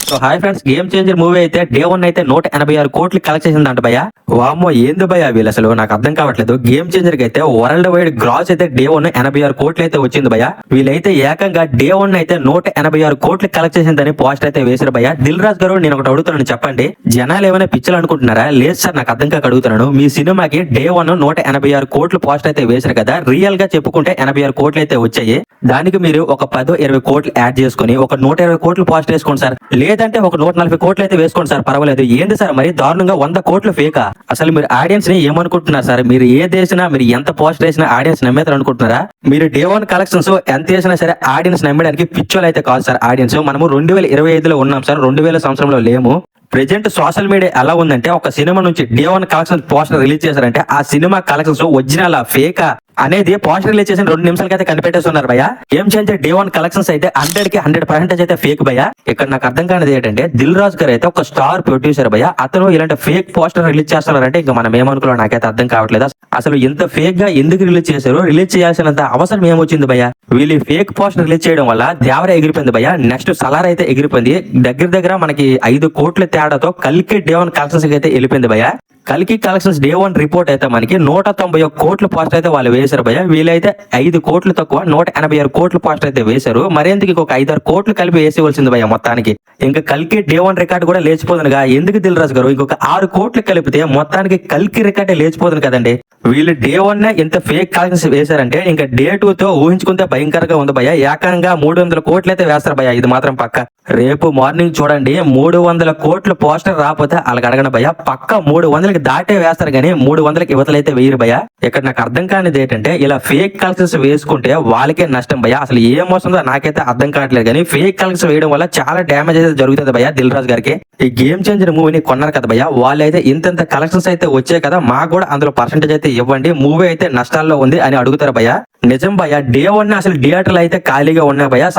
So hi friends, game changer movie అయితే day 1 అయితే 186 కోట్లు కలెక్ట్ చేసిందంట భయ్య. వామ్మో ఏంది భయ్య వీళ్ళు, అసలు నాకు అర్థం కావట్లేదు. గేమ్ చేంజర్ కి అయితే వరల్డ్ వైడ్ గ్రాస్ అయితే డే 1 86 కోట్లు అయితే వచ్చింది భయ్య. వీళ్ళైతే ఏకంగా డే 1 అయితే 186 కోట్లు కలెక్ట్ చేసిందని పోస్ట్ అయితే వేసారు భయ్య. దిల్ రాజు గారు, నేను ఒకటి అడుగుతున్నాను, చెప్పండి, జనాలు ఏమైనా పిచ్చలు అనుకుంటున్నారా? లేదు సార్, నాకు అర్థం కాక అడుగుతున్నాను. మీ సినిమాకి డే 1 186 కోట్లు పోస్ట్ అయితే వేసారు కదా, రియల్ గా చెప్పుకుంటే 86 కోట్లు అయితే వచ్చాయి. దానికి మీరు ఒక 10-20 కోట్లు యాడ్ చేసుకుని ఒక 120 కోట్లు పోస్ట్ వేసుకోండి సార్, లేదంటే ఒక 140 కోట్లు అయితే వేసుకోండి సార్, పర్వాలేదు. ఏంది సార్ మరి దారుణంగా 100 కోట్లు ఫేకా? అసలు మీరు ఆడియన్స్ ని ఏమనుకుంటున్నారు సార్? మీరు ఏది వేసినా, మీరు ఎంత పోస్ట్ వేసినా ఆడియన్స్ నమ్మేతారు అనుకుంటున్నారా? మీరు డే 1 కలెక్షన్స్ ఎంత వేసినా సరే ఆడియన్స్ నమ్మడానికి పిచ్చోలు అయితే కాదు సార్ ఆడియన్స్. మనము 2025లో ఉన్నాం సార్, 2000 సంవత్సరంలో లేము. ప్రెజెంట్ సోషల్ మీడియా ఎలా ఉందంటే, ఒక సినిమా నుంచి డే 1 కలెక్షన్ పోస్టర్ రిలీజ్ చేశారంటే ఆ సినిమా కలెక్షన్స్ ఒరిజినల్ ఫేకా అనేది పోస్టర్ రిలీజ్ చేసిన 2 నిమిషాలకి అయితే కనిపెట్టేస్తున్నారు భయ్య. ఏం చేంజర్ డే 1 కలెక్షన్స్ అయితే 100% అయితే ఫేక్ భయ్య. ఇక్కడ నాకు అర్థం కానిది ఏంటంటే, దిల్ రాజు గారు అయితే ఒక స్టార్ ప్రొడ్యూసర్ భయ్య, అతను ఇలాంటి ఫేక్ పోస్టర్ రిలీజ్ చేస్తున్నారంటే ఇంకా మనం ఏమనుకోవాలి నాకైతే అర్థం కావట్లేదు. అసలు ఇంత ఫేక్ గా ఎందుకు రిలీజ్ చేశారు? రిలీజ్ చేయాల్సినంత అవసరం ఏమొచ్చింది భయ్య? వీళ్ళు ఫేక్ పోస్టర్ రిలీజ్ చేయడం వల్ల దేవర ఎగిరిపోయింది భయ్య, నెక్స్ట్ సలార్ అయితే ఎగిరిపోయింది. దగ్గర మనకి 5 కోట్ల తేడాతో కల్కి డే 1 కలెక్షన్స్ అయితే వెళ్ళిపోయింది భయ్య. కల్కి కలెక్షన్స్ డే 1 రిపోర్ట్ అయితే మనకి 191 కోట్ల పోస్ట్ అయితే వాళ్ళు వేశారు భయ్య. వీళ్ళైతే 5 కోట్లు తక్కువ 186 కోట్ల పోస్ట్ అయితే వేశారు. మరేందుకు ఇంకొక 5-6 కోట్లు కలిపి వేసేవలసింది భయ్య మొత్తానికి. ఇంకా కల్కి డే 1 రికార్డు కూడా లేచిపోతుందిగా. ఎందుకు దిల్ రాజు గారు ఇంకొక 6 కోట్లు కలిపితే మొత్తానికి కల్కి రికార్డే లేచిపోతుంది కదండి. వీళ్ళు డే 1 ఇంత ఫేక్ కలెక్షన్స్ వేశారంటే ఇంకా డే 2తో ఊహించుకుంటే భయంకరంగా ఉంది భయ్య. ఏకంగా 300 కోట్లు అయితే వేస్తారు భయ్య, ఇది మాత్రం పక్క. రేపు మార్నింగ్ చూడండి, 300 కోట్ల పోస్టర్ రాకపోతే వాళ్ళకి అడగను భయ్య, పక్క 300కి దాటే వేస్తారు కానీ 300కి ఇవతలైతే వేయరు భయ్య. ఇక్కడ నాకు అర్థం కానిది ఏంటంటే, ఇలా ఫేక్ కలెక్షన్స్ వేసుకుంటే వాళ్ళకే నష్టం భయ్య. అసలు ఏం వస్తుందో నాకైతే అర్థం కావట్లేదు కానీ ఫేక్ కలెక్షన్స్ వేయడం వల్ల చాలా డ్యామేజ్ అయితే జరుగుతుంది భయ్య. దిల్ రాజు గారికి ఈ గేమ్ చేంజర్ మూవీని కొన్నారు కదా భయ్య, వాళ్ళైతే ఇంత కలెక్షన్స్ అయితే వచ్చాయి కదా, మాకు కూడా అందులో పర్సెంటేజ్ అయితే ఇవ్వండి, మూవీ అయితే నష్టాల్లో ఉంది అని అడుగుతారు భయ్య. నిజం భయ్య, డే 1 అసలు థియేటర్లు అయితే ఖాళీగా ఉన్నాయి భయ్య.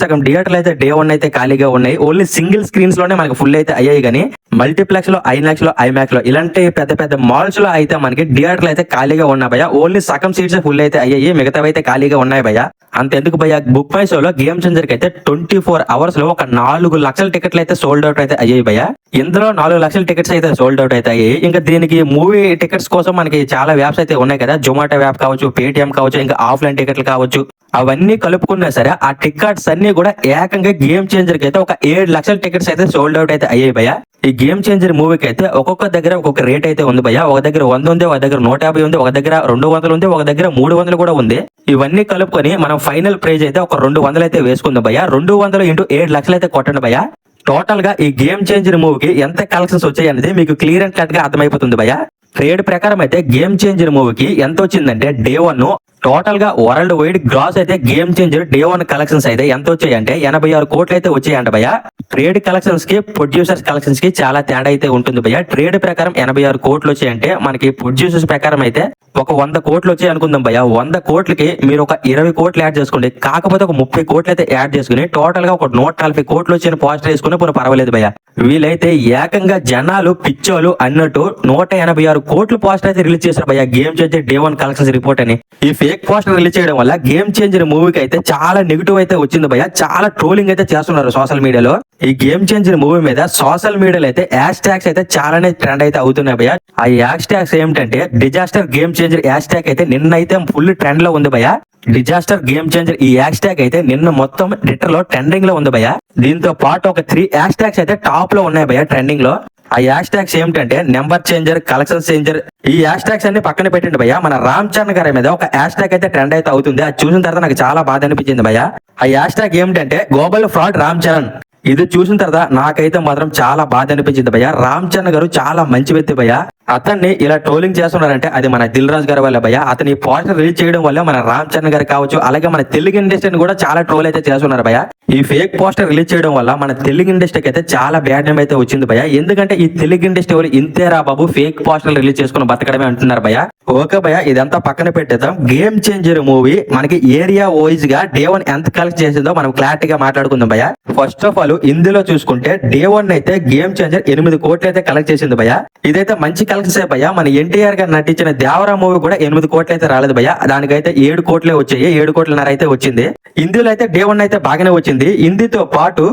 సగం థియేటర్లు అయితే డే 1 అయితే ఖాళీగా ఉన్నాయి. ఓన్లీ సింగిల్ స్క్రీన్స్ లోనే మనకి ఫుల్ అయితే అయ్యాయి కానీ మల్టీప్లెక్స్ లో, ఐనాక్స్ లో, ఐమాక్స్ లో ఇలాంటి పెద్ద మాల్స్ లో అయితే మనకి థియేటర్లు అయితే ఖాళీగా ఉన్నాయి భయ్య. ఓన్లీ సగం సీట్స్ ఫుల్ అయితే అయ్యాయి, మిగతావి అయితే ఖాళీగా ఉన్నాయి భయ్య. అంతెందుకు భయ్య, బుక్ మై షోలో గేమ్ చేంజర్ కి అయితే 24 అవర్స్ లో ఒక 4 లక్షల టికెట్లు అయితే సోల్డ్ అవుట్ అయితే అయ్యాయి భయ్య. ఇందులో 4 లక్షల టికెట్స్ అయితే సోల్డ్ అవుట్ అయితే అయ్యాయి. ఇంకా దీనికి మూవీ టికెట్స్ కోసం మనకి చాలా వ్యాప్స్ అయితే ఉన్నాయి కదా, జొమాటో వ్యాప్ కావచ్చు, పేటిఎం కావచ్చు, ఇంకా ఆఫ్లైన్ టికెట్లు కావచ్చు, అవన్నీ కలుపుకున్నా సరే ఆ టికెట్స్ అన్ని కూడా ఏకంగా గేమ్ చేంజర్ కి అయితే ఒక 7 లక్షల టికెట్స్ అయితే సోల్డ్ అవుట్ అయితే అయ్యాయి భయ్య. ఈ గేమ్ చేంజర్ మూవీకి అయితే ఒక్కొక్క దగ్గర ఒక్కొక్క రేట్ అయితే ఉంది భయ్య. ఒక దగ్గర 100 ఉంది, ఒక దగ్గర 150 ఉంది, ఒక దగ్గర 200 ఉంది, ఒక దగ్గర 300 కూడా ఉంది. ఇవన్నీ కలుపుకొని మనం ఫైనల్ ప్రైజ్ అయితే ఒక 200 అయితే వేసుకుందాం భయ్య. 200 ఇంటూ 7 లక్షలు అయితే కొట్టండి భయ్య. టోటల్ గా ఈ గేమ్ చేంజర్ మూవీకి ఎంత కలెక్షన్స్ వచ్చాయి అనేది మీకు క్లియర్ అండ్ కట్ గా అర్థమైపోతుంది భయ్య. ట్రేడ్ ప్రకారం అయితే గేమ్ చేంజర్ మూవీకి ఎంత వచ్చిందంటే, డే 1 టోటల్ గా వరల్డ్ వైడ్ గ్రాస్ అయితే గేమ్ చేంజర్ డే 1 కలెక్షన్స్ అయితే ఎంత వచ్చాయంటే 86 కోట్లు అయితే వచ్చాయంట భయ్య. ట్రేడ్ కలెక్షన్స్ కి ప్రొడ్యూసర్స్ కలెక్షన్స్ కి చాలా తేడా అయితే ఉంటుంది భయ్య. ట్రేడ్ ప్రకారం 86 కోట్లు వచ్చాయంటే మనకి ప్రొడ్యూసర్స్ ప్రకారం అయితే ఒక 100 కోట్లు వచ్చాయి అనుకుందాం భయ్య. 100 కోట్లకి మీరు ఒక 20 కోట్లు యాడ్ చేసుకోండి, కాకపోతే ఒక 30 కోట్లు అయితే యాడ్ చేసుకుని టోటల్ గా ఒక 140 కోట్లు వచ్చిన పోస్టర్ వేసుకుని పోనీ పర్వాలేదు భయ్య. వీళ్ళైతే ఏకంగా జనాలు పిచ్చోలు అన్నట్టు 186 కోట్లు పోస్టర్ అయితే రిలీజ్ చేశారు భయ్య game changer day 1 collections report అని. ఈ ఫేక్ పోస్టర్ రిలీజ్ చేయడం వల్ల గేమ్ చేంజర్ మూవీకి అయితే చాలా నెగిటివ్ అయితే వచ్చింది భయ్య. చాలా ట్రోలింగ్ అయితే చేస్తున్నారు సోషల్ మీడియాలో. ఈ గేమ్ చేంజర్ మూవీ మీద సోషల్ మీడియాలో అయితే హ్యాష్ ట్యాగ్స్ అయితే చాలానే ట్రెండ్ అయితే అవుతున్నాయి భయ్య. ఆ హ్యాష్ ట్యాగ్స్ ఏమిటంటే, disaster game changer hash tag అయితే నిన్నైతే ఫుల్ ట్రెండ్ లో ఉంది భయ్య. డిజాస్టర్ గేమ్ చేంజర్ ఈ హ్యాష్ ట్యాగ్ అయితే నిన్న మొత్తం ట్విట్టర్ లో ట్రెండింగ్ లో ఉంది భయ్య. దీంతో పాటు ఒక 3 హ్యాష్ ట్యాగ్స్ అయితే టాప్ లో ఉన్నాయి భయ్య ట్రెండింగ్ లో. ఆ హ్యాష్ ట్యాగ్స్ ఏమిటంటే నెంబర్ చేంజర్, కలెక్షన్ చేంజర్. ఈ హ్యాష్ ట్యాగ్స్ అన్ని పక్కన పెట్టండి భయ్య. మన రామ్ చరణ్ గారి మీద ఒక హ్యాష్ ట్యాగ్ అయితే ట్రెండ్ అయితే అవుతుంది. అది చూసిన తర్వాత నాకు చాలా బాధ అనిపించింది భయ్య. ఆ హ్యాష్ ట్యాగ్ ఏమిటంటే గ్లోబల్ ఫ్రాడ్ రామ్ చరణ్. ఇది చూసిన తర్వాత నాకైతే మాత్రం చాలా బాధ అనిపించింది భయ్య. రామ్ చరణ్ గారు చాలా మంచి వ్యక్తి భయ్య. అతన్ని ఇలా ట్రోలింగ్ చేస్తున్నారంటే అది మన దిల్ రాజు గారి వల్ల భయ్య. అతని పోస్టర్ రిలీజ్ చేయడం వల్ల మన రామ్ చరణ్ గారు కావచ్చు, అలాగే మన తెలుగు ఇండస్ట్రీని కూడా చాలా ట్రోల్ అయితే చేస్తున్నారు భయ్య. ఈ ఫేక్ పోస్టర్ రిలీజ్ చేయడం వల్ల మన తెలుగు ఇండస్ట్రీకి అయితే చాలా బ్యాడ్ నేమ్ అయితే వచ్చింది భయ్య. ఎందుకంటే ఈ తెలుగు ఇండస్ట్రీ వాళ్ళు ఇంతేరా బాబు ఫేక్ పోస్టర్ రిలీజ్ చేసుకుని బతకడమే అంటున్నారు భయ్య. ఓకే భయ్య, ఇదంతా పక్కన పెట్టేద్దాం. గేమ్ చేంజర్ మూవీ మనకి ఏరియా వైజ్ గా డే 1 ఎంత కలెక్ట్ చేసిందో మనం క్లారిటీగా మాట్లాడుకుందాం భయ్య. ఫస్ట్ ఆఫ్ ఆల్ ఇందులో చూసుకుంటే డే 1 అయితే గేమ్ చేంజర్ 8 కోట్లు అయితే కలెక్ట్ చేసింది భయ్య. ఇదైతే మంచి కలెక్షన్స్ భయ్య. మన ఎన్టీఆర్ గారు నటించిన దేవరా మూవీ కూడా 8 కోట్లు అయితే రాలేదు భయ్య. దానికైతే 7 కోట్లే వచ్చాయి, 7 కోట్లన్నర అయితే వచ్చింది. ఇందులో అయితే డే 1 అయితే బాగానే వచ్చింది. ఇందుతో పాటు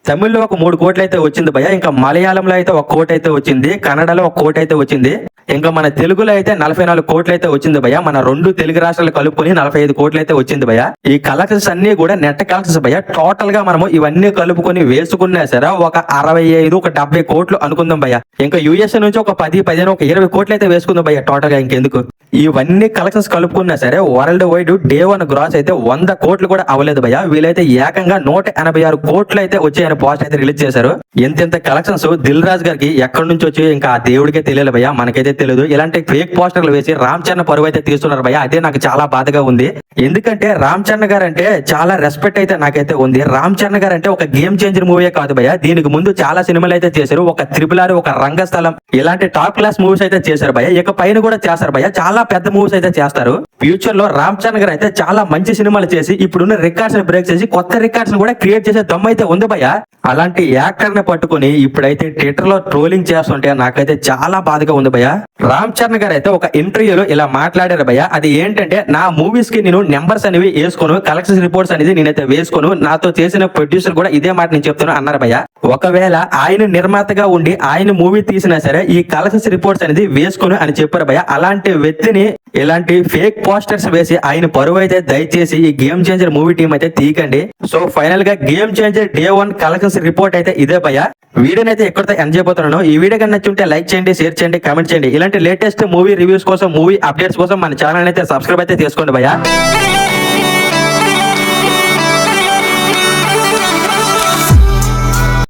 తమిళ్లో ఒక 3 కోట్లు అయితే వచ్చింది భయ, ఇంకా మలయాళంలో అయితే 1 కోటి అయితే వచ్చింది, కన్నడలో 1 కోటి అయితే వచ్చింది, ఇంకా మన తెలుగులో అయితే 44 కోట్లు అయితే వచ్చింది భయ. మన 2 తెలుగు రాష్ట్రాలు కలుపుకొని 45 కోట్లు అయితే వచ్చింది భయ. ఈ కలెక్షన్స్ అన్ని కూడా నెట్ కలెక్షన్స్ భయ. టోటల్ గా మనము ఇవన్నీ కలుపుకొని వేసుకున్నా సరే ఒక 65 ఒక 70 కోట్లు అనుకుందాం భయ. ఇంకా యుఎస్ నుంచి ఒక 10, 15, ఒక 20 కోట్లు అయితే వేసుకుందాం భయ టోటల్ గా. ఇంకెందుకు ఇవన్నీ కలెక్షన్స్ కలుపుకున్నా సరే వరల్డ్ వైడ్ డే 1 గ్రాస్ అయితే 100 కోట్లు కూడా అవ్వలేదు భయ. వీలైతే ఏకంగా 186 కోట్లు అయితే వచ్చాయని పోస్ట్ అయితే రిలీజ్ చేశారు. ఎంత కలెక్షన్స్ దిల్ రాజు గారికి ఎక్కడి నుంచి వచ్చి ఇంకా ఆ దేవుడికే తెలియదు భయ, మనకైతే తెలియదు. ఇలాంటి ఫేక్ పోస్టర్లు వేసి రామ్ చరణ్ పరువు అయితే తీస్తున్నారు భయ. అదే నాకు చాలా బాధగా ఉంది. ఎందుకంటే రామ్ చరణ్ గారు అంటే చాలా రెస్పెక్ట్ అయితే నాకైతే ఉంది. రామ్ చరణ్ గారు అంటే ఒక గేమ్ చేంజర్ మూవీ కాదు భయ, దీనికి ముందు చాలా సినిమాలు అయితే చేశారు. ఒక త్రిపుల్ ఆర్, ఒక రంగస్థలం, ఇలాంటి టాప్ క్లాస్ మూవీస్ అయితే చేశారు భయ. ఇక పైన కూడా చేస్తారు భయ, చాలా పెద్ద మూవీస్ అయితే చేస్తారు. ఫ్యూచర్ లో రామ్ చరణ్ గారు అయితే చాలా మంచి సినిమాలు చేసి ఇప్పుడున్న రికార్డ్స్ బ్రేక్ చేసి కొత్త రికార్డ్స్ కూడా క్రియేట్ చేసే దమ్ము అయితే ఉంది భయ. అలాంటి యాక్టర్ ని పట్టుకుని ఇప్పుడైతే ట్విట్టర్ లో ట్రోలింగ్ చేస్తుంటే నాకైతే చాలా బాధగా ఉంది భయ. రామ్ చరణ్ గారు అయితే ఒక ఇంటర్వ్యూలో ఇలా మాట్లాడారు భయ. అది ఏంటంటే, నా మూవీస్ కి నేను నెంబర్స్ అనేవి వేసుకోను, కలెక్షన్స్ రిపోర్ట్స్ అనేది నేనైతే వేసుకోను, నాతో చేసిన ప్రొడ్యూసర్ కూడా ఇదే మాట నేను చెప్తాను అన్నారు భయ. ఒకవేళ ఆయన నిర్మాతగా ఉండి ఆయన మూవీ తీసినా సరే ఈ కలెక్షన్స్ రిపోర్ట్స్ అనేది వేసుకోను అని చెప్పారు భయ. అలాంటి వ్యక్తిని ఇలాంటి ఫేక్ పోస్టర్స్ వేసి ఆయన పరువు అయితే దయచేసి ఈ గేమ్ చేంజర్ మూవీ టీం అయితే తీయకండి. సో ఫైనల్ గా game changer day 1 collections report అయితే ఇదే భయ. వీడియోని అయితే ఎక్కడితో ఎండ్ చేయబోతున్నాను. ఈ వీడియో కన్నా నచ్చుంటే లైక్ చేయండి, షేర్ చేయండి, కామెంట్ చేయండి. ఇలాంటి లేటెస్ట్ మూవీ రివ్యూస్ కోసం, మూవీ అప్డేట్స్ కోసం మన ఛానల్ అయితే సబ్స్క్రైబ్ అయితే చేసుకోండి భయ.